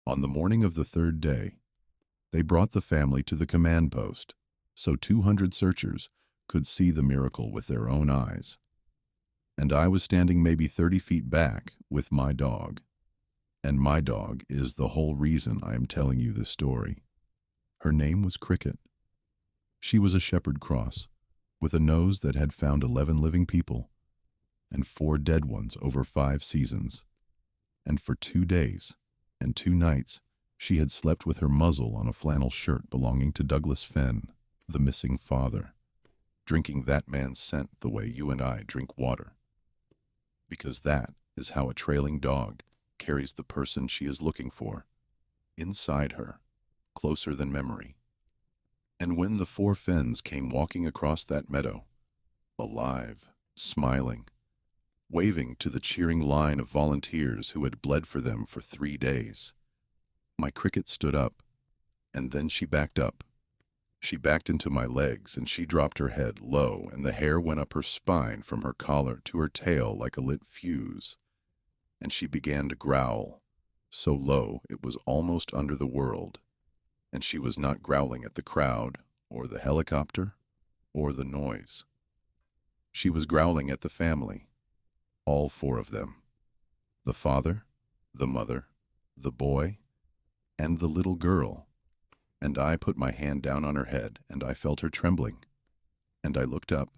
On the morning of the third day, they brought the family to the command post so 200 searchers could see the miracle with their own eyes. And I was standing maybe 30 feet back with my dog. And my dog is the whole reason I am telling you this story. Her name was Cricket. She was a shepherd cross, with a nose that had found 11 living people and 4 dead ones over 5 seasons. And for 2 days and 2 nights, she had slept with her muzzle on a flannel shirt belonging to Douglas Fenn, the missing father, drinking that man's scent the way you and I drink water. Because that is how a trailing dog carries the person she is looking for, inside her, closer than memory. And when the 4 Fenns came walking across that meadow, alive, smiling, waving to the cheering line of volunteers who had bled for them for 3 days, my Cricket stood up, and then she backed up. She backed into my legs, and she dropped her head low, and the hair went up her spine from her collar to her tail like a lit fuse. And she began to growl, so low it was almost under the world. And she was not growling at the crowd, or the helicopter, or the noise. She was growling at the family, all 4 of them. The father, the mother, the boy, and the little girl. And I put my hand down on her head, and I felt her trembling. And I looked up,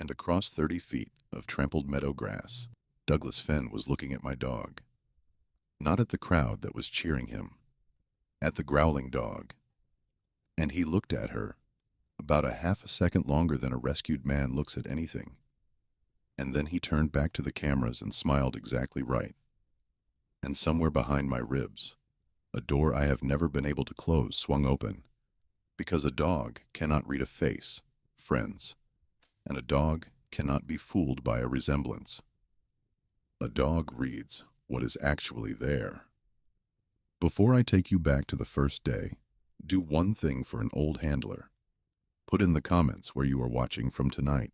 and across 30 feet of trampled meadow grass, Douglas Fenn was looking at my dog. Not at the crowd that was cheering him, at the growling dog. And he looked at her, about a half a second longer than a rescued man looks at anything. And then he turned back to the cameras and smiled exactly right. And somewhere behind my ribs, a door I have never been able to close swung open, because a dog cannot read a face, friends, and a dog cannot be fooled by a resemblance. A dog reads what is actually there. Before I take you back to the first day, do one thing for an old handler. Put in the comments where you are watching from tonight,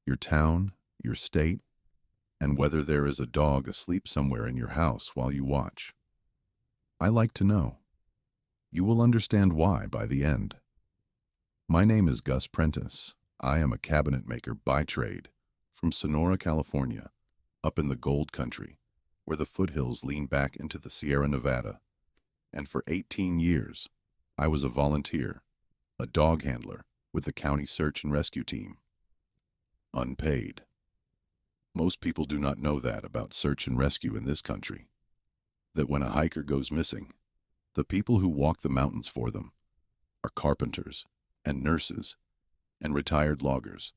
your town, your state, and whether there is a dog asleep somewhere in your house while you watch. I like to know. You will understand why by the end. My name is Gus Prentice. I am a cabinet maker by trade from Sonora, California, up in the gold country, where the foothills lean back into the Sierra Nevada. And for 18 years, I was a volunteer, a dog handler with the county search and rescue team. Unpaid. Most people do not know that about search and rescue in this country. That when a hiker goes missing, the people who walk the mountains for them are carpenters and nurses and retired loggers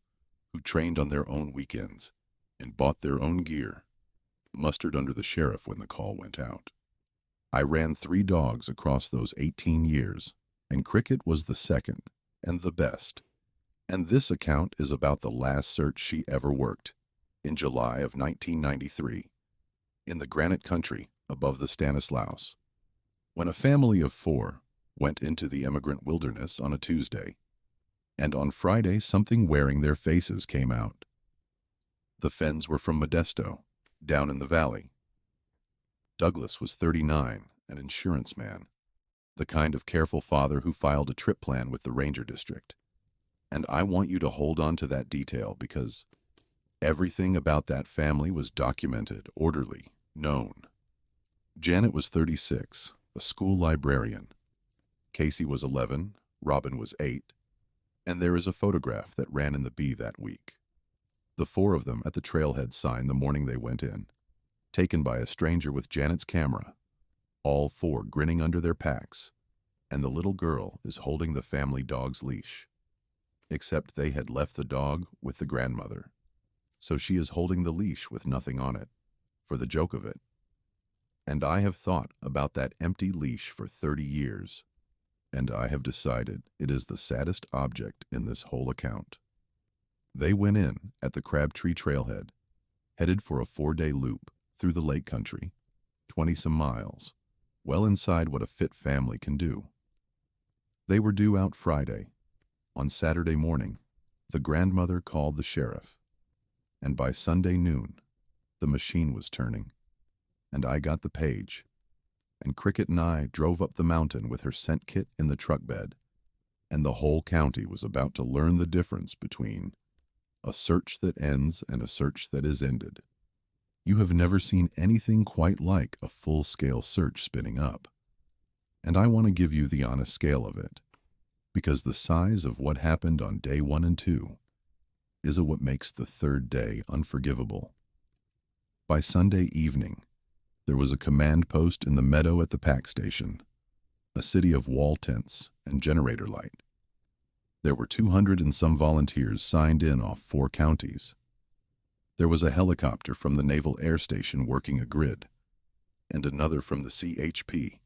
who trained on their own weekends and bought their own gear, mustered under the sheriff when the call went out. I ran 3 dogs across those 18 years, and Cricket was the second and the best. And this account is about the last search she ever worked, in July of 1993, in the granite country above the Stanislaus, when a family of 4 went into the Emigrant Wilderness on a Tuesday, and on Friday something wearing their faces came out. The Fenns were from Modesto, down in the valley. Douglas was 39, an insurance man, the kind of careful father who filed a trip plan with the ranger district. And I want you to hold on to that detail because everything about that family was documented, orderly, known. Janet was 36, a school librarian. Casey was 11, Robin was 8, and there is a photograph that ran in the Bee that week. The 4 of them at the trailhead sign the morning they went in, taken by a stranger with Janet's camera, all 4 grinning under their packs, and the little girl is holding the family dog's leash. Except they had left the dog with the grandmother, so she is holding the leash with nothing on it, for the joke of it. And I have thought about that empty leash for 30 years, and I have decided it is the saddest object in this whole account. They went in at the Crabtree Trailhead, headed for a 4-day loop through the lake country, 20-some miles, well inside what a fit family can do. They were due out Friday. On Saturday morning, the grandmother called the sheriff, and by Sunday noon, the machine was turning, and I got the page, and Cricket and I drove up the mountain with her scent kit in the truck bed, and the whole county was about to learn the difference between a search that ends and a search that is ended. You have never seen anything quite like a full-scale search spinning up, and I want to give you the honest scale of it, because the size of what happened on day 1 and 2 is what makes the third day unforgivable. By Sunday evening, there was a command post in the meadow at the pack station, a city of wall tents and generator light. There were 200 and some volunteers signed in off 4 counties. There was a helicopter from the Naval Air Station working a grid, and another from the CHP,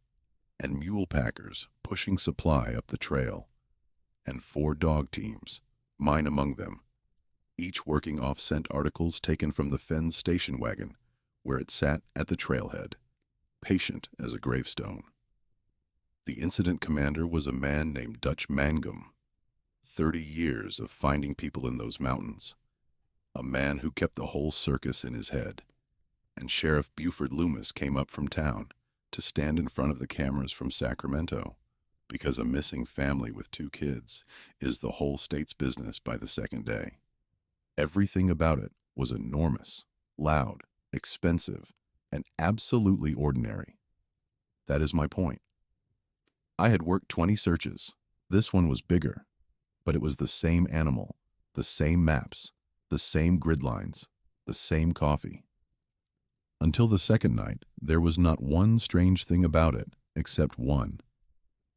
and mule packers pushing supply up the trail, and 4 dog teams, mine among them, each working off scent articles taken from the Fenn's station wagon, where it sat at the trailhead, patient as a gravestone. The incident commander was a man named Dutch Mangum, 30 years of finding people in those mountains, a man who kept the whole circus in his head, and Sheriff Buford Loomis came up from town to stand in front of the cameras from Sacramento, because a missing family with 2 kids is the whole state's business by the second day. Everything about it was enormous, loud, expensive, and absolutely ordinary. That is my point. I had worked 20 searches. This one was bigger, but it was the same animal, the same maps, the same grid lines, the same coffee. Until the second night, there was not one strange thing about it, except one.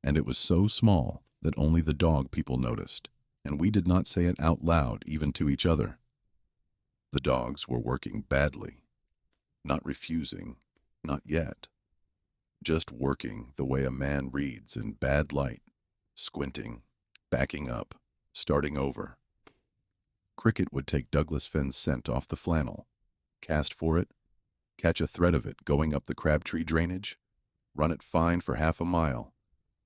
And it was so small that only the dog people noticed, and we did not say it out loud even to each other. The dogs were working badly. Not refusing, not yet. Just working the way a man reads in bad light, squinting, backing up, starting over. Cricket would take Douglas Fenn's scent off the flannel, cast for it, catch a thread of it going up the Crabtree drainage, run it fine for half a mile,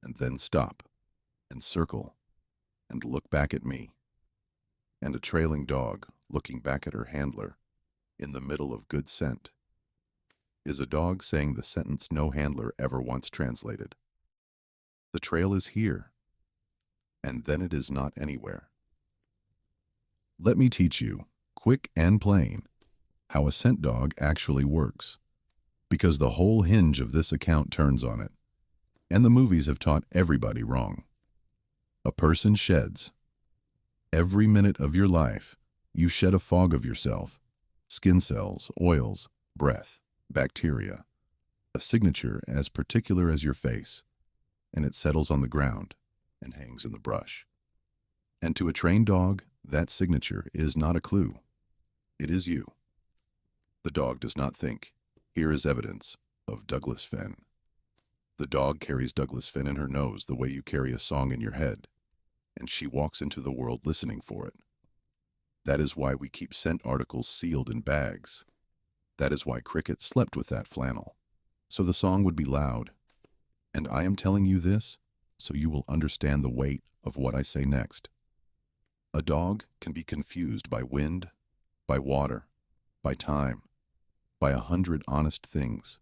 and then stop, and circle, and look back at me. And a trailing dog looking back at her handler, in the middle of good scent, is a dog saying the sentence no handler ever once translated. The trail is here, and then it is not anywhere. Let me teach you, quick and plain, how a scent dog actually works, because the whole hinge of this account turns on it, and the movies have taught everybody wrong. A person sheds. Every minute of your life, you shed a fog of yourself, skin cells, oils, breath, bacteria, a signature as particular as your face, and it settles on the ground and hangs in the brush. And to a trained dog, that signature is not a clue. It is you. The dog does not think, here is evidence of Douglas Fenn. The dog carries Douglas Fenn in her nose the way you carry a song in your head, and she walks into the world listening for it. That is why we keep scent articles sealed in bags. That is why Cricket slept with that flannel, so the song would be loud. And I am telling you this so you will understand the weight of what I say next. A dog can be confused by wind, by water, by time, by 100 honest things,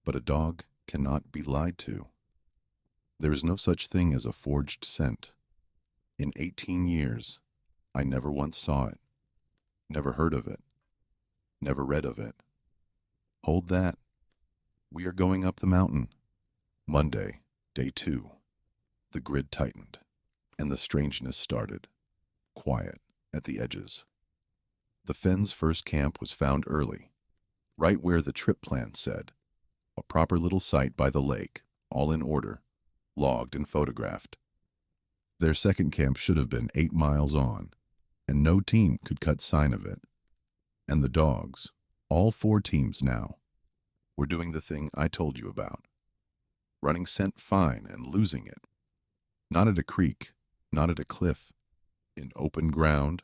but a dog cannot be lied to. There is no such thing as a forged scent. In 18 years, I never once saw it, never heard of it, never read of it. Hold that. We are going up the mountain. Monday, day 2. The grid tightened, and the strangeness started, quiet at the edges. The Fenn's first camp was found early, right where the trip plan said, a proper little site by the lake, all in order, logged and photographed. Their second camp should have been 8 miles on, and no team could cut sign of it. And the dogs, all 4 teams now, were doing the thing I told you about, running scent fine and losing it. Not at a creek, not at a cliff, in open ground,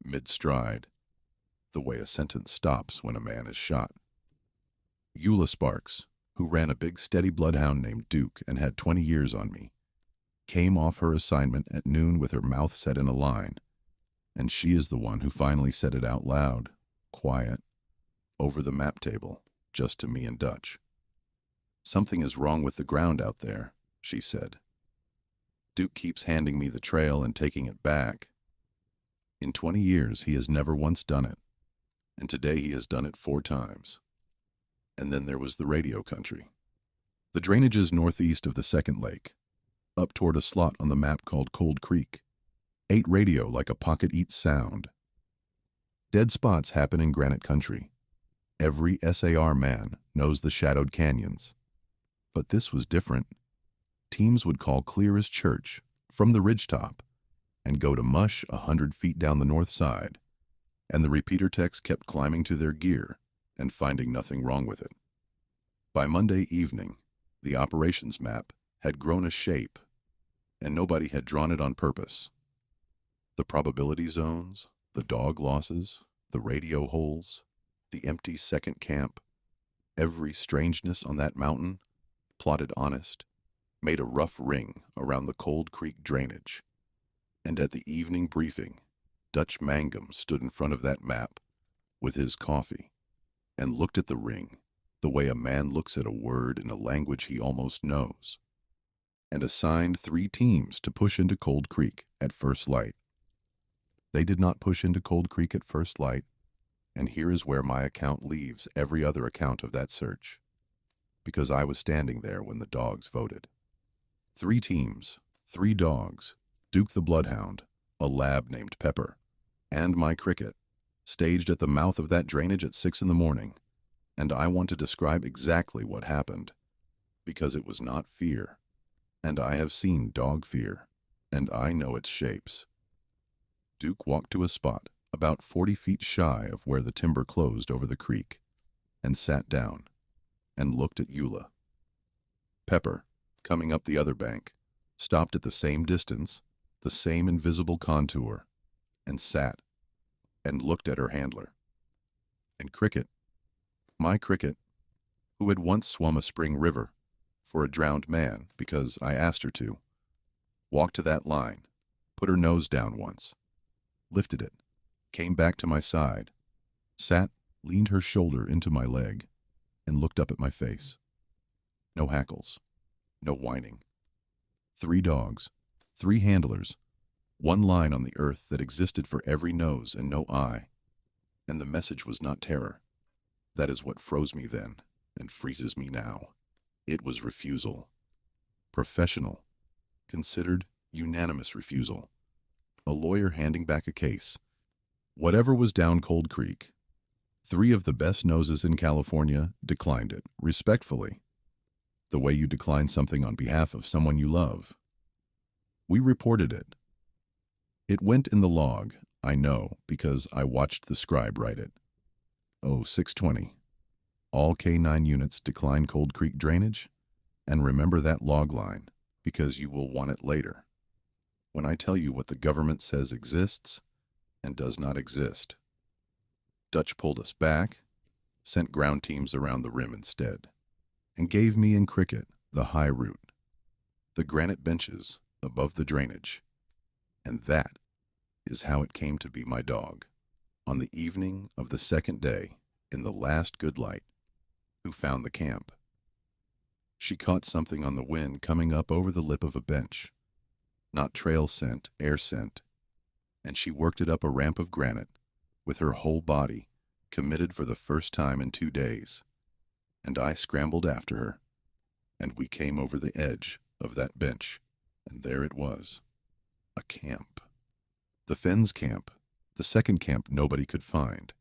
mid-stride, the way a sentence stops when a man is shot. Eula Sparks, who ran a big steady bloodhound named Duke and had 20 years on me, came off her assignment at noon with her mouth set in a line, and she is the one who finally said it out loud, quiet, over the map table, just to me and Dutch. "Something is wrong with the ground out there," she said. "Duke keeps handing me the trail and taking it back. In 20 years, he has never once done it, and today he has done it 4 times. And then there was the radio country. The drainages northeast of the second lake, up toward a slot on the map called Cold Creek, ate radio like a pocket eats sound. Dead spots happen in granite country. Every SAR man knows the shadowed canyons. But this was different. Teams would call clear as church from the ridgetop and go to mush 100 feet down the north side, and the repeater techs kept climbing to their gear and finding nothing wrong with it. By Monday evening, the operations map had grown a shape, and nobody had drawn it on purpose. The probability zones, the dog losses, the radio holes, the empty second camp, every strangeness on that mountain, plotted honest, made a rough ring around the Cold Creek drainage. And at the evening briefing, Dutch Mangum stood in front of that map with his coffee and looked at the ring the way a man looks at a word in a language he almost knows, and assigned 3 teams to push into Cold Creek at first light. They did not push into Cold Creek at first light, and here is where my account leaves every other account of that search, because I was standing there when the dogs voted. 3 teams, 3 dogs, Duke the Bloodhound, a lab named Pepper, and my cricket, staged at the mouth of that drainage at 6 in the morning, and I want to describe exactly what happened, because it was not fear, and I have seen dog fear, and I know its shapes. Duke walked to a spot about 40 feet shy of where the timber closed over the creek, and sat down, and looked at Eula. Pepper, coming up the other bank, stopped at the same distance, the same invisible contour, and sat, and looked at her handler. And Cricket, my cricket, who had once swum a spring river for a drowned man because I asked her to, walked to that line, put her nose down once, lifted it, came back to my side, sat, leaned her shoulder into my leg, and looked up at my face. No hackles, no whining. 3 dogs, 3 handlers, 1 line on the earth that existed for every nose and no eye, and the message was not terror. That is what froze me then, and freezes me now. It was refusal. Professional, considered unanimous refusal. A lawyer handing back a case. Whatever was down Cold Creek, 3 of the best noses in California declined it, respectfully, the way you decline something on behalf of someone you love. We reported it. It went in the log, I know, because I watched the scribe write it. 0620. All K9 units decline Cold Creek drainage, and remember that log line, because you will want it later, when I tell you what the government says exists and does not exist. Dutch pulled us back, sent ground teams around the rim instead, and gave me and Cricket the high route, the granite benches above the drainage, and that is how it came to be my dog, on the evening of the second day in the last good light, who found the camp. She caught something on the wind coming up over the lip of a bench, not trail scent, air scent, and she worked it up a ramp of granite with her whole body, committed for the first time in 2 days, and I scrambled after her, and we came over the edge of that bench, and there it was, a camp. The Fens camp, the second camp nobody could find,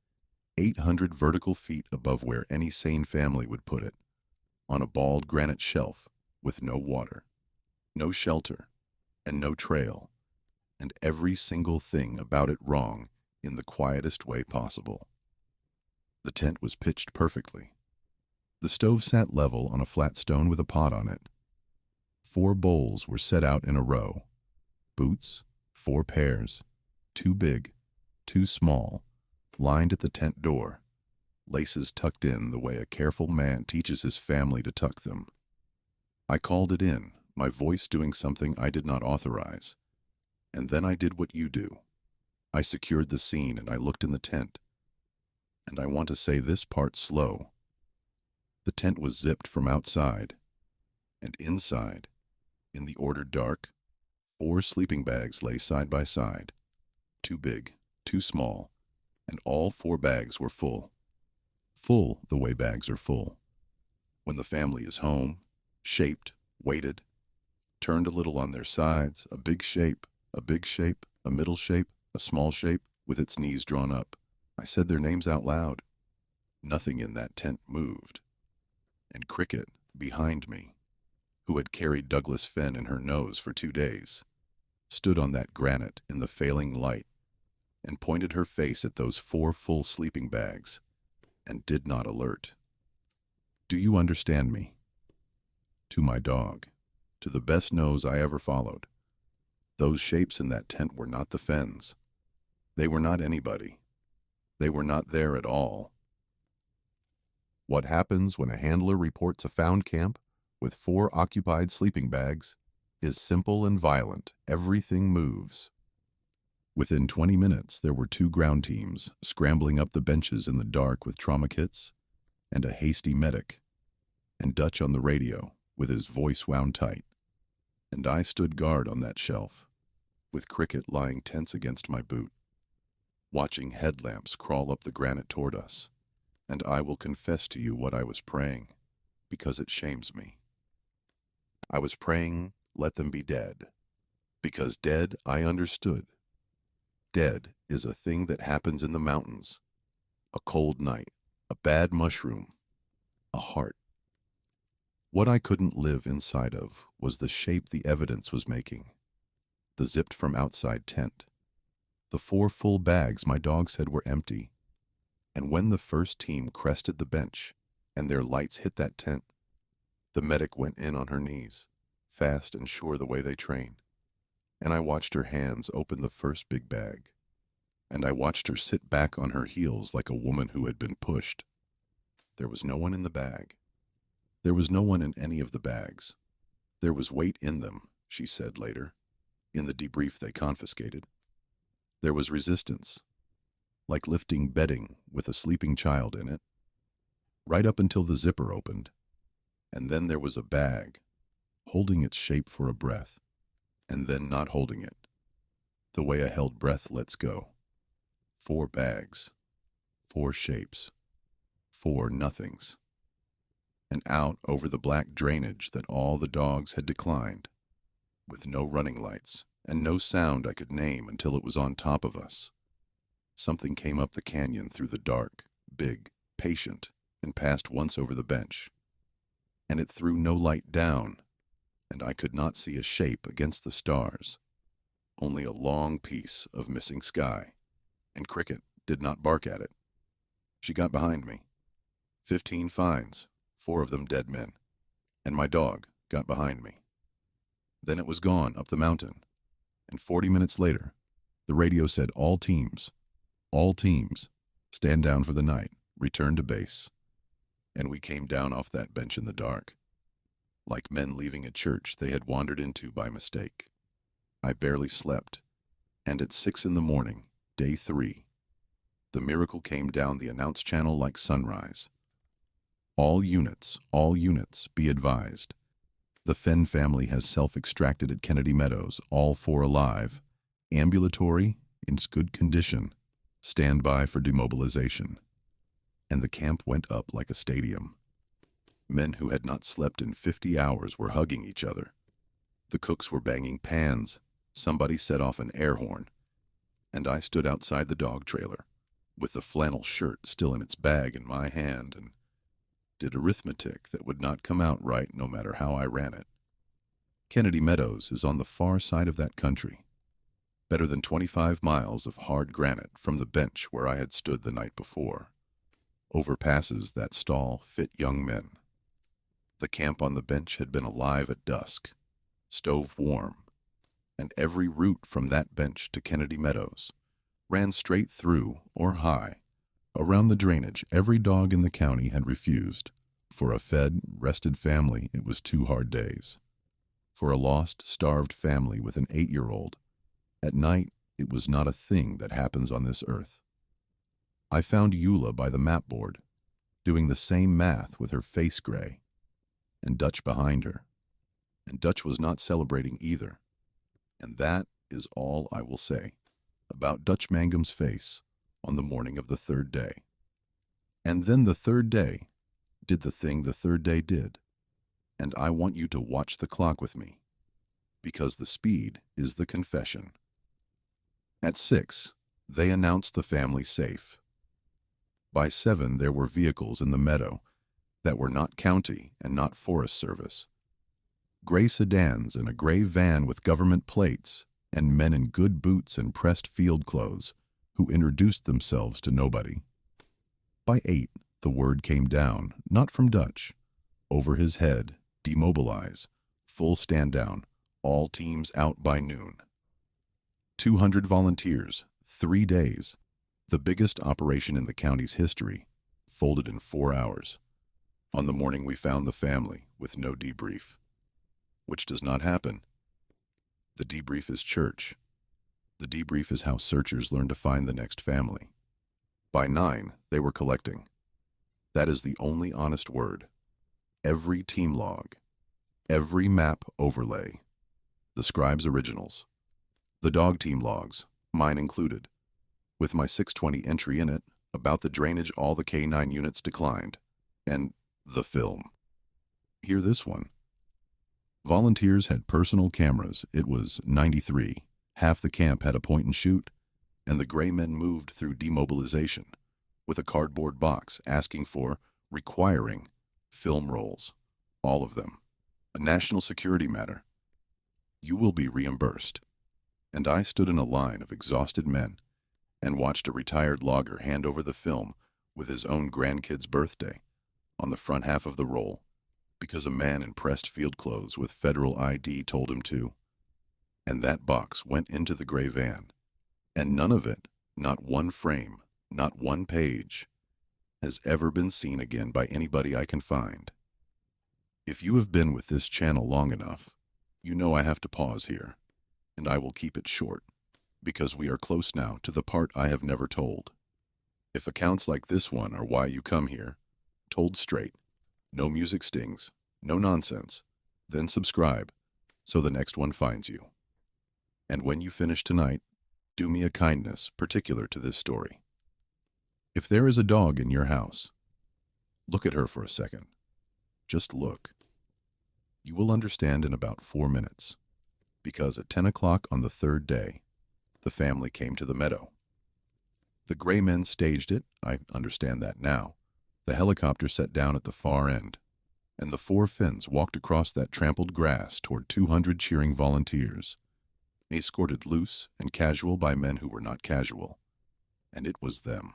800 vertical feet above where any sane family would put it, on a bald granite shelf with no water, no shelter, and no trail, and every single thing about it wrong in the quietest way possible. The tent was pitched perfectly. The stove sat level on a flat stone with a pot on it. 4 bowls were set out in a row. Boots, 4 pairs, 2 big, 2 small, lined at the tent door, laces tucked in the way a careful man teaches his family to tuck them. I called it in, my voice doing something I did not authorize, and then I did what you do. I secured the scene and I looked in the tent, and I want to say this part slow. The tent was zipped from outside, and inside, in the ordered dark, 4 sleeping bags lay side by side, 2 big, 2 small, and all 4 bags were full. Full the way bags are full. When the family is home, shaped, weighted, turned a little on their sides, a big shape, a big shape, a middle shape, a small shape, with its knees drawn up. I said their names out loud. Nothing in that tent moved. And Cricket, behind me, who had carried Douglas Fenn in her nose for 2 days, stood on that granite in the failing light and pointed her face at those 4 full sleeping bags and did not alert. Do you understand me? To my dog, to the best nose I ever followed, those shapes in that tent were not the Fenns. They were not anybody. They were not there at all. What happens when a handler reports a found camp with 4 occupied sleeping bags is simple and violent. Everything moves. Within 20 minutes, there were 2 ground teams scrambling up the benches in the dark with trauma kits, and a hasty medic, and Dutch on the radio with his voice wound tight. And I stood guard on that shelf, with Cricket lying tense against my boot, watching headlamps crawl up the granite toward us. And I will confess to you what I was praying, because it shames me. I was praying, let them be dead, because dead I understood. Dead is a thing that happens in the mountains, a cold night, a bad mushroom, a heart. What I couldn't live inside of was the shape the evidence was making, the zipped from outside tent, the 4 full bags my dog said were empty. And when the first team crested the bench and their lights hit that tent, the medic went in on her knees, fast and sure the way they train. And I watched her hands open the first big bag. And I watched her sit back on her heels like a woman who had been pushed. There was no one in the bag. There was no one in any of the bags. There was weight in them, she said later, in the debrief they confiscated. There was resistance, like lifting bedding with a sleeping child in it, right up until the zipper opened. And then there was a bag, holding its shape for a breath, and then not holding it, the way a held breath lets go. 4 bags, 4 shapes, 4 nothings. And out over the black drainage that all the dogs had declined, with no running lights and no sound I could name until it was on top of us. Something came up the canyon through the dark, big, patient, and passed once over the bench. And it threw no light down, and I could not see a shape against the stars, only a long piece of missing sky. And Cricket did not bark at it. She got behind me. 15 fines, 4 of them dead men, and my dog got behind me. Then it was gone up the mountain, and 40 minutes later, the radio said all teams, stand down for the night, return to base. And we came down off that bench in the dark, like men leaving a church they had wandered into by mistake. I barely slept, and at 6 in the morning, day 3, the miracle came down the announce channel like sunrise. All units, be advised. The Fenn family has self-extracted at Kennedy Meadows, all 4 alive, ambulatory, in good condition, stand by for demobilization. And the camp went up like a stadium. Men who had not slept in 50 hours were hugging each other. The cooks were banging pans. Somebody set off an air horn. And I stood outside the dog trailer, with the flannel shirt still in its bag in my hand, and did arithmetic that would not come out right no matter how I ran it. Kennedy Meadows is on the far side of that country, better than 25 miles of hard granite from the bench where I had stood the night before. Overpasses that stall fit young men. The camp on the bench had been alive at dusk, stove warm, and every route from that bench to Kennedy Meadows ran straight through or high. Around the drainage, every dog in the county had refused. For a fed, rested family, it was 2 hard days. For a lost, starved family with an 8-year-old, at night, it was not a thing that happens on this earth. I found Eula by the map board, doing the same math with her face gray, and Dutch behind her. And Dutch was not celebrating either. And that is all I will say about Dutch Mangum's face on the morning of the third day. And then the third day did the thing the third day did. And I want you to watch the clock with me, because the speed is the confession. At 6, they announced the family safe. By 7, there were vehicles in the meadow that were not county and not Forest Service. Gray sedans and a gray van with government plates, and men in good boots and pressed field clothes who introduced themselves to nobody. By 8, the word came down, not from Dutch. Over his head, demobilize, full stand down, all teams out by noon. 200 volunteers, 3 days, the biggest operation in the county's history, folded in 4 hours. On the morning we found the family with no debrief, which does not happen. The debrief is church. The debrief is how searchers learn to find the next family. By 9, they were collecting. That is the only honest word. Every team log, every map overlay, the scribe's originals, the dog team logs, mine included, with my 620 entry in it about the drainage all the K9 units declined, and the film. Hear this one. Volunteers had personal cameras. It was 93. Half the camp had a point and shoot, and the gray men moved through demobilization with a cardboard box asking for, requiring, film rolls. All of them. A national security matter. You will be reimbursed. And I stood in a line of exhausted men and watched a retired logger hand over the film with his own grandkid's birthday on the front half of the roll, because a man in pressed field clothes with federal ID told him to. And that box went into the gray van. And none of it, not one frame, not one page, has ever been seen again by anybody I can find. If you have been with this channel long enough, you know I have to pause here, and I will keep it short, because we are close now to the part I have never told. If accounts like this one are why you come here, told straight, no music stings, no nonsense, then subscribe so the next one finds you. And when you finish tonight, do me a kindness particular to this story. If there is a dog in your house, look at her for a second. Just look. You will understand in about 4 minutes, because at 10 o'clock on the third day, the family came to the meadow. The gray men staged it, I understand that now. The helicopter set down at the far end, and the 4 Finns walked across that trampled grass toward 200 cheering volunteers, escorted loose and casual by men who were not casual. And it was them.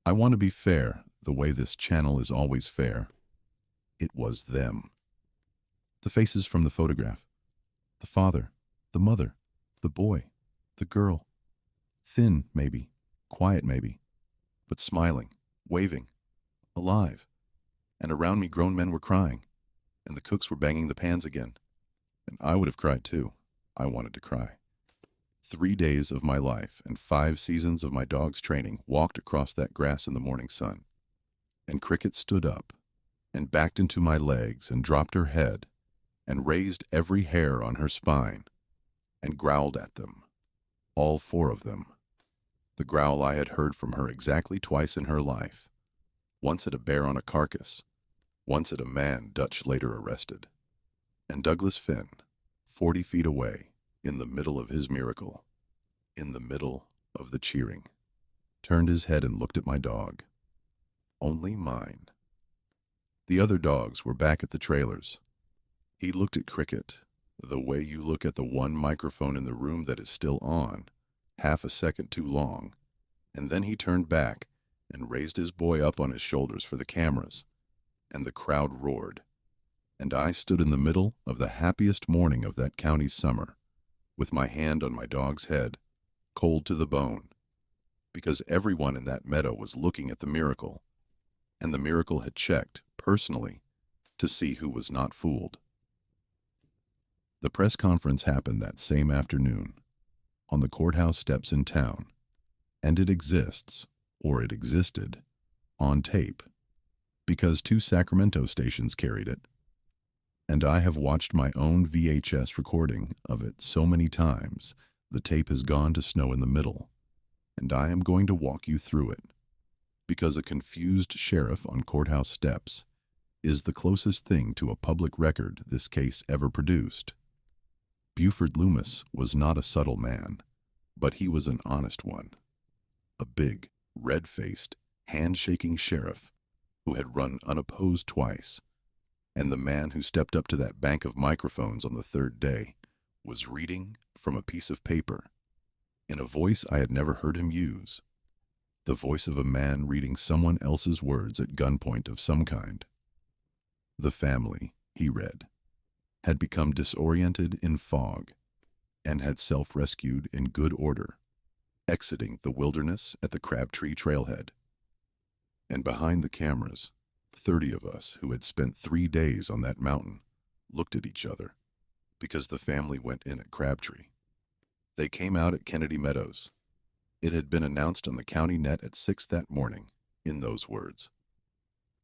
I want to be fair, the way this channel is always fair. It was them. The faces from the photograph. The father, the mother, the boy, the girl. Thin, maybe, quiet, maybe, but smiling, waving, alive. And around me grown men were crying, and the cooks were banging the pans again. And I would have cried too. I wanted to cry. 3 days of my life and 5 seasons of my dog's training walked across that grass in the morning sun. And Cricket stood up and backed into my legs and dropped her head and raised every hair on her spine and growled at them, all 4 of them. The growl I had heard from her exactly twice in her life, once at a bear on a carcass, once at a man Dutch later arrested. And Douglas Finn, 40 feet away, in the middle of his miracle, in the middle of the cheering, turned his head and looked at my dog. Only mine. The other dogs were back at the trailers. He looked at Cricket, the way you look at the one microphone in the room that is still on, half a second too long, and then he turned back and raised his boy up on his shoulders for the cameras, and the crowd roared. And I stood in the middle of the happiest morning of that county's summer, with my hand on my dog's head, cold to the bone, because everyone in that meadow was looking at the miracle, and the miracle had checked, personally, to see who was not fooled. The press conference happened that same afternoon, on the courthouse steps in town, and it exists, or it existed, on tape, because 2 Sacramento stations carried it. And I have watched my own VHS recording of it so many times, the tape has gone to snow in the middle. And I am going to walk you through it, because a confused sheriff on courthouse steps is the closest thing to a public record this case ever produced. Buford Loomis was not a subtle man, but he was an honest one. A big, red-faced, hand-shaking sheriff who had run unopposed twice, and the man who stepped up to that bank of microphones on the 3rd day was reading from a piece of paper in a voice I had never heard him use, the voice of a man reading someone else's words at gunpoint of some kind. The family, he read, had become disoriented in fog and had self-rescued in good order, exiting the wilderness at the Crabtree trailhead. And behind the cameras, 30 of us who had spent 3 days on that mountain looked at each other because the family went in at Crabtree. They came out at Kennedy Meadows. It had been announced on the county net at 6 that morning in those words.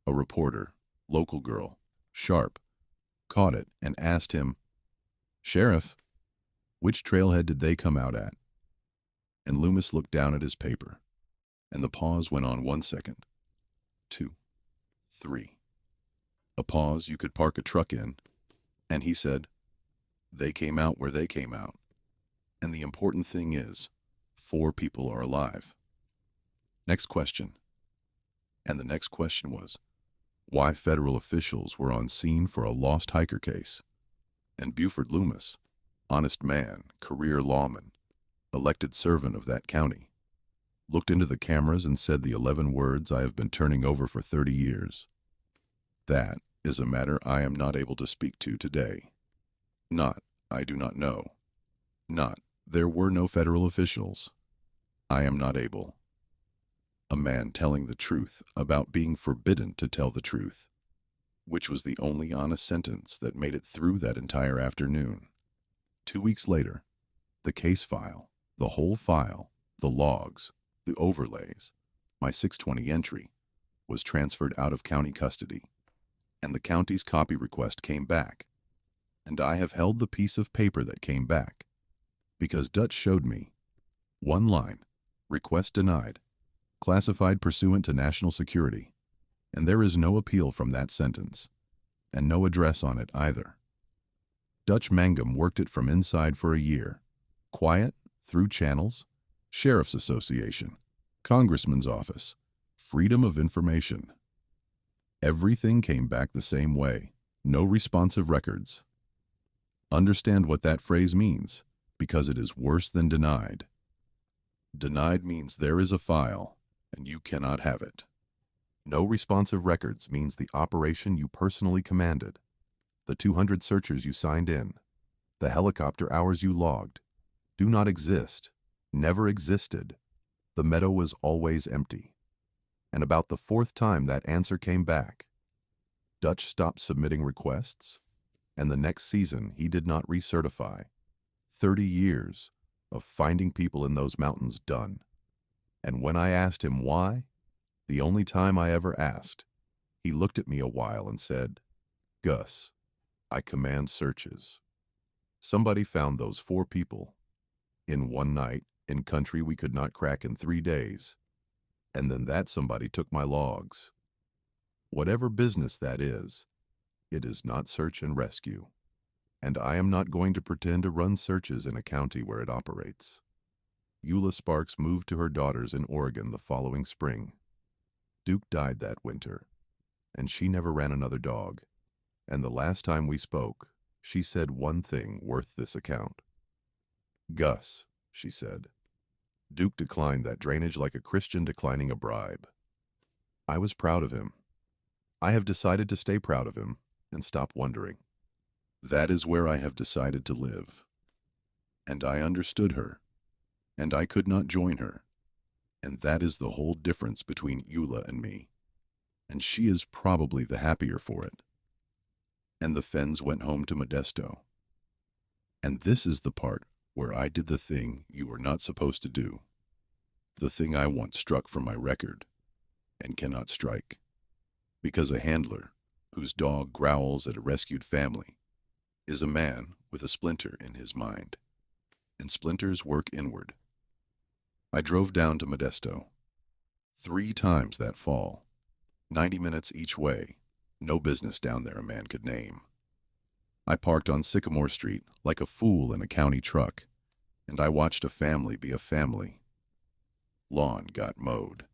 A reporter, local girl, Sharp, caught it and asked him, "Sheriff, which trailhead did they come out at?" And Loomis looked down at his paper, and the pause went on 1 second, 2, 3. A pause you could park a truck in, and he said, "They came out where they came out. And the important thing is, 4 people are alive." Next question. And the next question was, why federal officials were on scene for a lost hiker case. And Buford Loomis, honest man, career lawman, elected servant of that county, looked into the cameras and said the 11 words I have been turning over for 30 years. That is a matter I am not able to speak to today. Not, I do not know. Not, there were no federal officials. I am not able. A man telling the truth about being forbidden to tell the truth, which was the only honest sentence that made it through that entire afternoon. 2 weeks later, the case file, the whole file, the logs, the overlays, my 620 entry, was transferred out of county custody, and the county's copy request came back, and I have held the piece of paper that came back, because Dutch showed me. 1 line, request denied, classified pursuant to national security, and there is no appeal from that sentence, and no address on it either. Dutch Mangum worked it from inside for a year, quiet, through channels, Sheriff's Association, Congressman's Office, Freedom of Information. Everything came back the same way, no responsive records. Understand what that phrase means, because it is worse than denied. Denied means there is a file, and you cannot have it. No responsive records means the operation you personally commanded, the 200 searchers you signed in, the helicopter hours you logged, do not exist, never existed. The meadow was always empty. And about the 4th time that answer came back, Dutch stopped submitting requests, and the next season he did not recertify. 30 years of finding people in those mountains done. And when I asked him why, the only time I ever asked, he looked at me a while and said, "Gus, I command searches." Somebody found those 4 people in one night in country we could not crack in 3 days, and then that somebody took my logs. Whatever business that is, it is not search and rescue, and I am not going to pretend to run searches in a county where it operates. Eula Sparks moved to her daughters in Oregon the following spring. Duke died that winter, and she never ran another dog, and the last time we spoke, she said one thing worth this account. "Gus," she said, "Duke declined that drainage like a Christian declining a bribe. I was proud of him. I have decided to stay proud of him and stop wondering. That is where I have decided to live." And I understood her, and I could not join her, and that is the whole difference between Eula and me, and she is probably the happier for it. And the Fens went home to Modesto. And this is the part where I did the thing you were not supposed to do, the thing I once struck from my record and cannot strike, Because a handler, whose dog growls at a rescued family, is a man with a splinter in his mind, and splinters work inward. I drove down to Modesto 3 times that fall, 90 minutes each way. No business down there a man could name. I parked on Sycamore Street like a fool in a county truck, and I watched a family be a family. Lawn got mowed.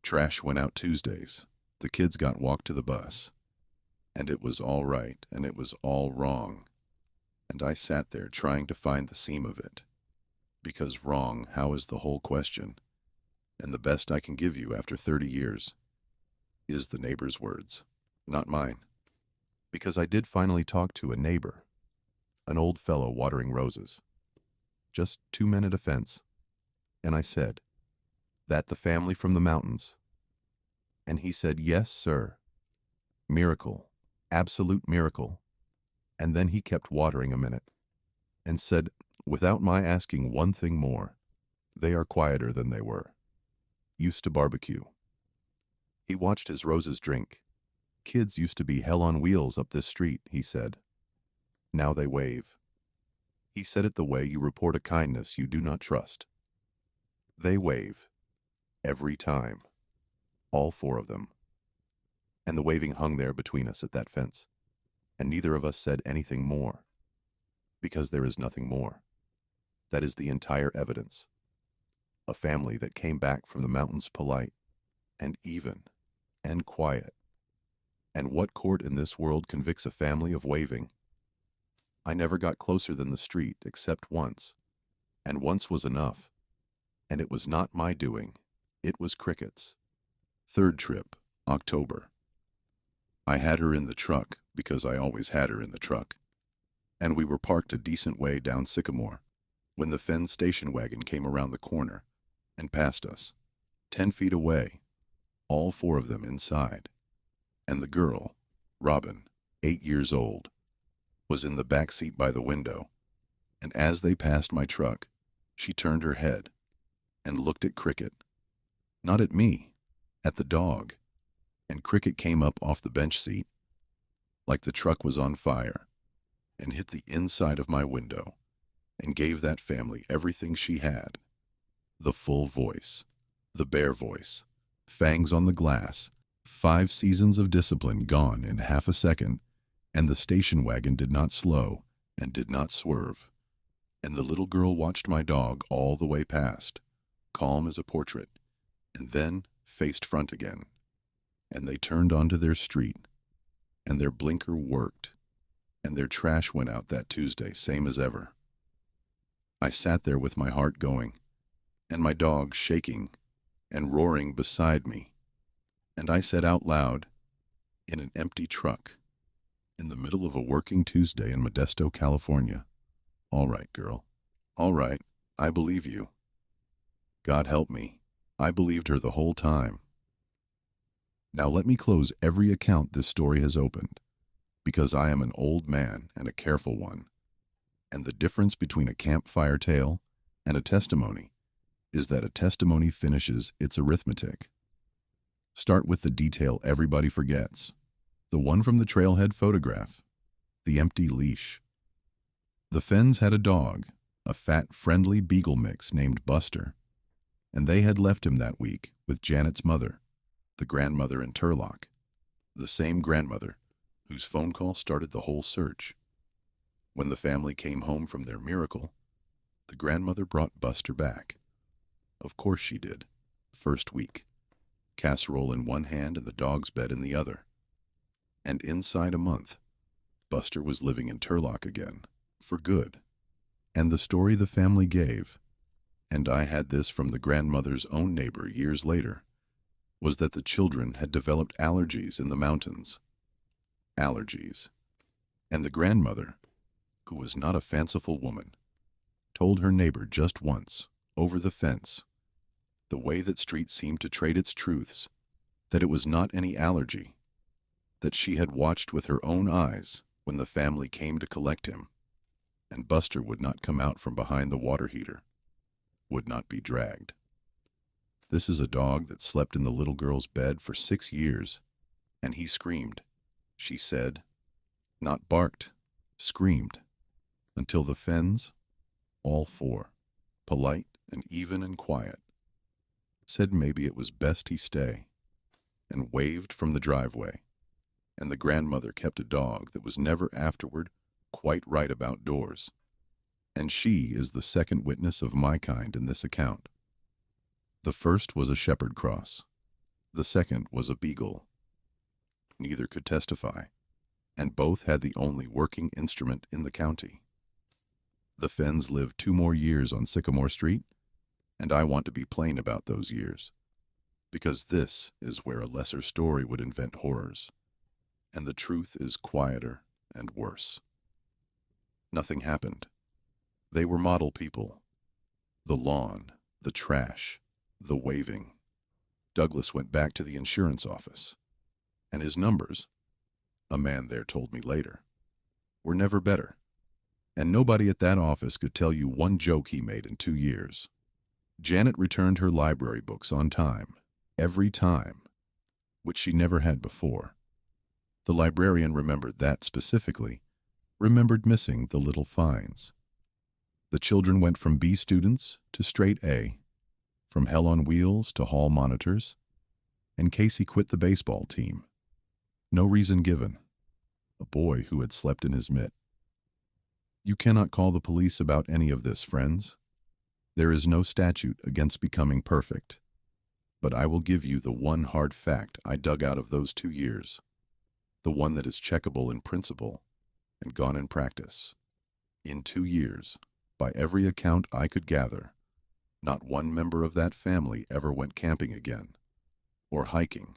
Trash went out Tuesdays. The kids got walked to the bus. And it was all right, and it was all wrong. And I sat there trying to find the seam of it. Because wrong, how is the whole question? And the best I can give you after 30 years is the neighbor's words, not mine. Because I did finally talk to a neighbor, an old fellow watering roses. Just 2 men at a fence. And I said, "That the family from the mountains?" And he said, "Yes, sir." Miracle, absolute miracle. And then he kept watering a minute and said, without my asking one thing more, "They are quieter than they were. Used to barbecue." He watched his roses drink. "Kids used to be hell on wheels up this street," he said. "Now they wave." He said it the way you report a kindness you do not trust. They wave. Every time. All 4 of them. And the waving hung there between us at that fence, and neither of us said anything more. Because there is nothing more. That is the entire evidence. A family that came back from the mountains polite, and even, and quiet. And what court in this world convicts a family of waving? I never got closer than the street except once, and once was enough. And it was not my doing, it was Cricket's. 3rd trip, October. I had her in the truck because I always had her in the truck, and we were parked a decent way down Sycamore when the Fenn station wagon came around the corner and passed us, 10 feet away, all 4 of them inside. And the girl, Robin, 8 years old, was in the back seat by the window, and as they passed my truck, she turned her head and looked at Cricket. Not at me, at the dog, and Cricket came up off the bench seat, like the truck was on fire, and hit the inside of my window, and gave that family everything she had. The full voice, the bare voice, fangs on the glass, 5 seasons of discipline gone in half a second, and the station wagon did not slow and did not swerve. And the little girl watched my dog all the way past, calm as a portrait, and then faced front again. And they turned onto their street, and their blinker worked, and their trash went out that Tuesday, same as ever. I sat there with my heart going, and my dog shaking and roaring beside me, and I said out loud, in an empty truck, in the middle of a working Tuesday in Modesto, California, "All right, girl. All right, I believe you." God help me, I believed her the whole time. Now let me close every account this story has opened, because I am an old man and a careful one, and the difference between a campfire tale and a testimony is that a testimony finishes its arithmetic. Start with the detail everybody forgets, the one from the trailhead photograph, the empty leash. The Fenns had a dog, a fat, friendly beagle mix named Buster, and they had left him that week with Janet's mother, the grandmother in Turlock, the same grandmother whose phone call started the whole search. When the family came home from their miracle, the grandmother brought Buster back. Of course she did, first week, casserole in one hand and the dog's bed in the other. And inside a month, Buster was living in Turlock again, for good. And the story the family gave, and I had this from the grandmother's own neighbor years later, was that the children had developed allergies in the mountains. Allergies. And the grandmother, who was not a fanciful woman, told her neighbor just once, over the fence, the way that street seemed to trade its truths, that it was not any allergy, that she had watched with her own eyes when the family came to collect him, and Buster would not come out from behind the water heater, would not be dragged. This is a dog that slept in the little girl's bed for 6 years, And he screamed, she said, not barked, screamed, until the Fens, all four, polite and even and quiet, said maybe it was best he stay, and waved from the driveway. And the grandmother kept a dog that was never afterward quite right about doors. And she is the second witness of my kind in this account. The first was a shepherd cross. The second was a beagle. Neither could testify, and both had the only working instrument in the county. The Fens lived 2 more years on Sycamore Street, and I want to be plain about those years, because this is where a lesser story would invent horrors, and the truth is quieter and worse. Nothing happened. They were model people. The lawn, the trash, the waving. Douglas went back to the insurance office, and his numbers, a man there told me later, were never better. And nobody at that office could tell you one joke he made in 2 years. Janet returned her library books on time, every time, which she never had before. The librarian remembered that specifically, remembered missing the little fines. The children went from B students to straight A, from hell on wheels to hall monitors, and Casey quit the baseball team. No reason given. A boy who had slept in his mitt. You cannot call the police about any of this, friends. There is no statute against becoming perfect. But I will give you the one hard fact I dug out of those 2 years, the one that is checkable in principle and gone in practice. In 2 years, by every account I could gather, not one member of that family ever went camping again, or hiking,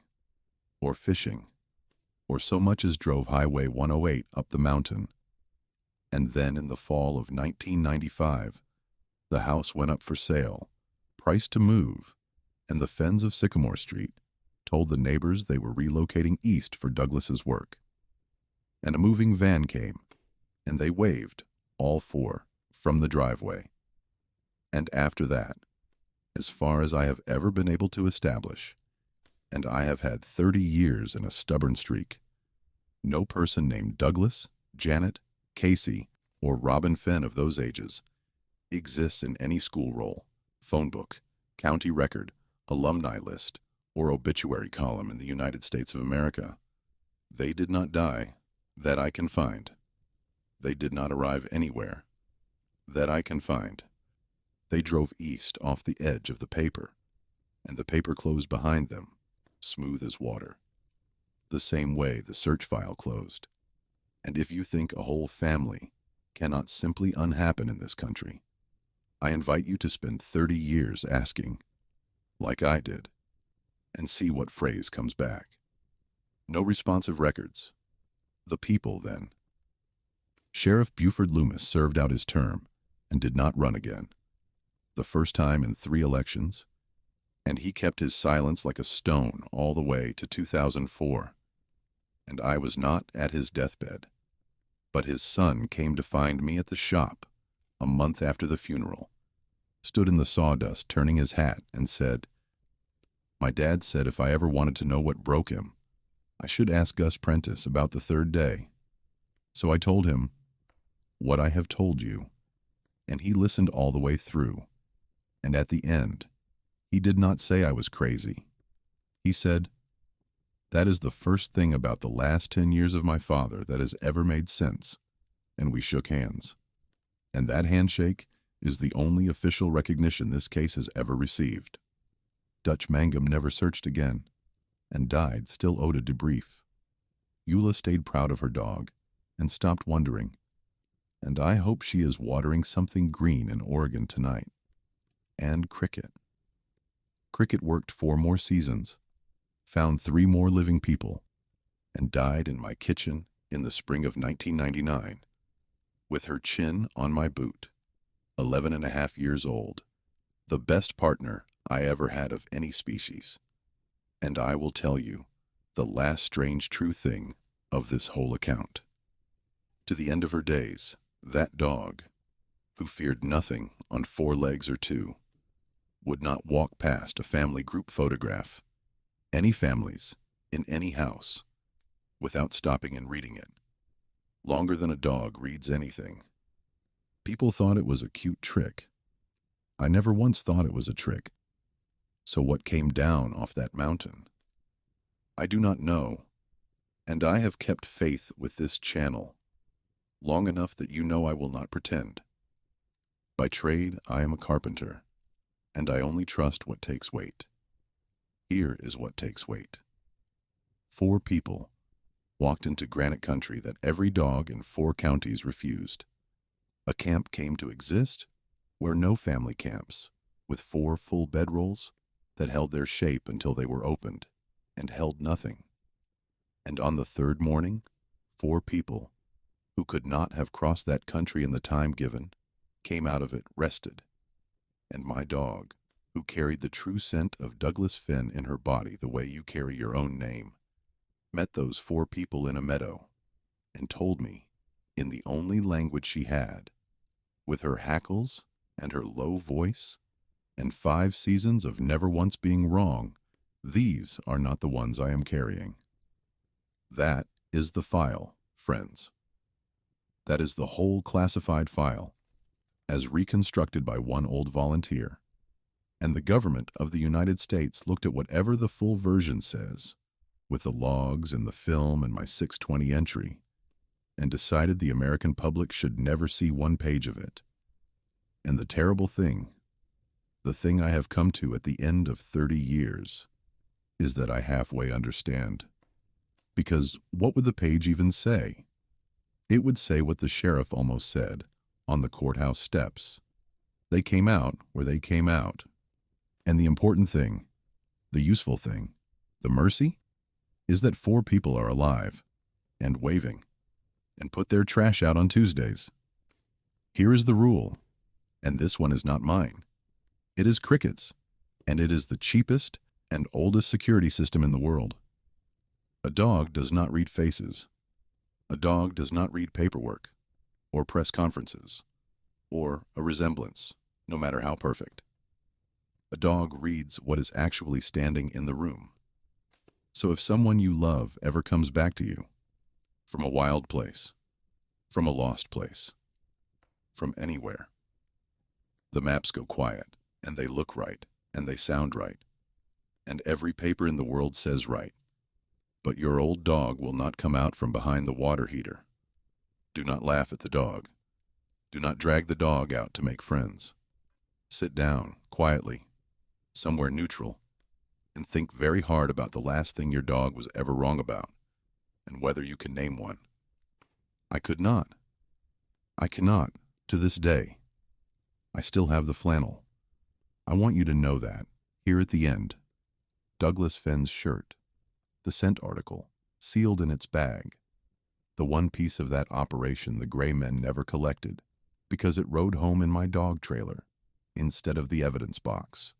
or fishing, or so much as drove Highway 108 up the mountain. And then in the fall of 1995, the house went up for sale, priced to move, and the Fens of Sycamore Street told the neighbors they were relocating east for Douglas's work. And a moving van came, and they waved, all four, from the driveway. And after that, as far as I have ever been able to establish, and I have had 30 years in a stubborn streak, no person named Douglas, Janet, Casey, or Robin Fenn of those ages exists in any school roll, phone book, county record, alumni list, or obituary column in the United States of America. They did not die, that I can find. They did not arrive anywhere, that I can find. They drove east off the edge of the paper, and the paper closed behind them, smooth as water, the same way the search file closed. And if you think a whole family cannot simply unhappen in this country, I invite you to spend 30 years asking, like I did, and see what phrase comes back. No responsive records. The people, then. Sheriff Buford Loomis served out his term and did not run again, the first time in 3 elections, and he kept his silence like a stone all the way to 2004. And I was not at his deathbed, but his son came to find me at the shop a month after the funeral, stood in the sawdust turning his hat, and said, "My dad said if I ever wanted to know what broke him, I should ask Gus Prentice about the 3rd day." So I told him what I have told you, and he listened all the way through. And at the end, he did not say I was crazy. He said, "That is the first thing about the last 10 years of my father that has ever made sense," and we shook hands. And that handshake is the only official recognition this case has ever received. Dutch Mangum never searched again, and died still owed a debrief. Eula stayed proud of her dog, and stopped wondering, and I hope she is watering something green in Oregon tonight. And Cricket. Cricket worked 4 more seasons, found 3 more living people, and died in my kitchen in the spring of 1999, with her chin on my boot, 11.5 years old, the best partner I ever had of any species. And I will tell you the last strange true thing of this whole account. To the end of her days, that dog, who feared nothing on 4 legs or 2, would not walk past a family group photograph, any families, in any house, without stopping and reading it, longer than a dog reads anything. People thought it was a cute trick. I never once thought it was a trick. So what came down off that mountain? I do not know, and I have kept faith with this channel long enough that you know I will not pretend. By trade, I am a carpenter, and I only trust what takes weight. Here is what takes weight. 4 people walked into granite country that every dog in 4 counties refused. A camp came to exist where no family camps, with 4 full bedrolls that held their shape until they were opened and held nothing. And on the 3rd morning, 4 people who could not have crossed that country in the time given came out of it rested. And my dog, who carried the true scent of Douglas Finn in her body the way you carry your own name, met those 4 people in a meadow and told me, in the only language she had, with her hackles and her low voice and 5 seasons of never once being wrong, these are not the ones I am carrying. That is the file, friends. That is the whole classified file, as reconstructed by one old volunteer. And the government of the United States looked at whatever the full version says, with the logs and the film and my 620 entry, and decided the American public should never see 1 page of it. And the terrible thing, the thing I have come to at the end of 30 years, is that I halfway understand. Because what would the page even say? It would say what the sheriff almost said on the courthouse steps. They came out where they came out. And the important thing, the useful thing, the mercy, is that 4 people are alive and waving and put their trash out on Tuesdays. Here is the rule, and this one is not mine. It is Cricket's, and it is the cheapest and oldest security system in the world. A dog does not read faces. A dog does not read paperwork, or press conferences, or a resemblance, no matter how perfect. A dog reads what is actually standing in the room. So if someone you love ever comes back to you, from a wild place, from a lost place, from anywhere, the maps go quiet, and they look right, and they sound right, and every paper in the world says right. But your old dog will not come out from behind the water heater. Do not laugh at the dog. Do not drag the dog out to make friends. Sit down, quietly, somewhere neutral, and think very hard about the last thing your dog was ever wrong about, and whether you can name one. I could not. I cannot, to this day. I still have the flannel. I want you to know that, here at the end, Douglas Finn's shirt, the scent article, sealed in its bag, the one piece of that operation the gray men never collected, because it rode home in my dog trailer instead of the evidence box.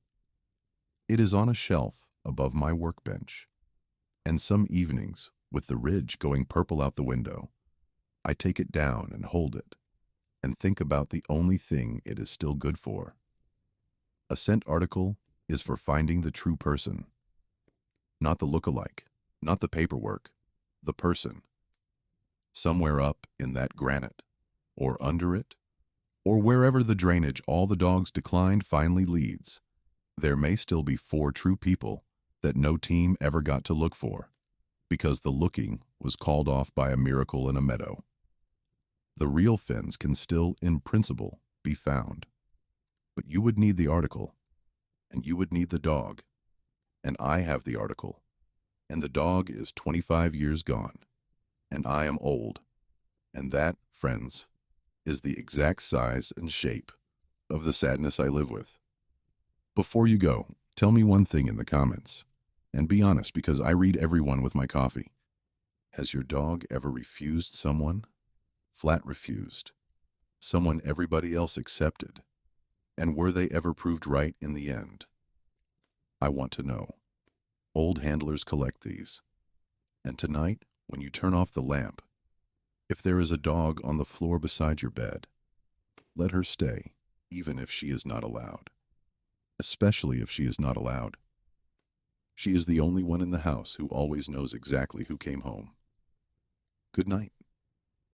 It is on a shelf above my workbench, and some evenings, with the ridge going purple out the window, I take it down and hold it, and think about the only thing it is still good for. A scent article is for finding the true person, not the look-alike, not the paperwork, the person. Somewhere up in that granite, or under it, or wherever the drainage all the dogs declined finally leads, there may still be 4 true people that no team ever got to look for, because the looking was called off by a miracle in a meadow. The real Finns can still, in principle, be found. But you would need the article, and you would need the dog, and I have the article, and the dog is 25 years gone, and I am old, and that, friends, is the exact size and shape of the sadness I live with. Before you go, tell me one thing in the comments, and be honest because I read everyone with my coffee. Has your dog ever refused someone? Flat refused. Someone everybody else accepted. And were they ever proved right in the end? I want to know. Old handlers collect these. And tonight, when you turn off the lamp, if there is a dog on the floor beside your bed, let her stay, even if she is not allowed. Especially if she is not allowed. She is the only one in the house who always knows exactly who came home. Good night.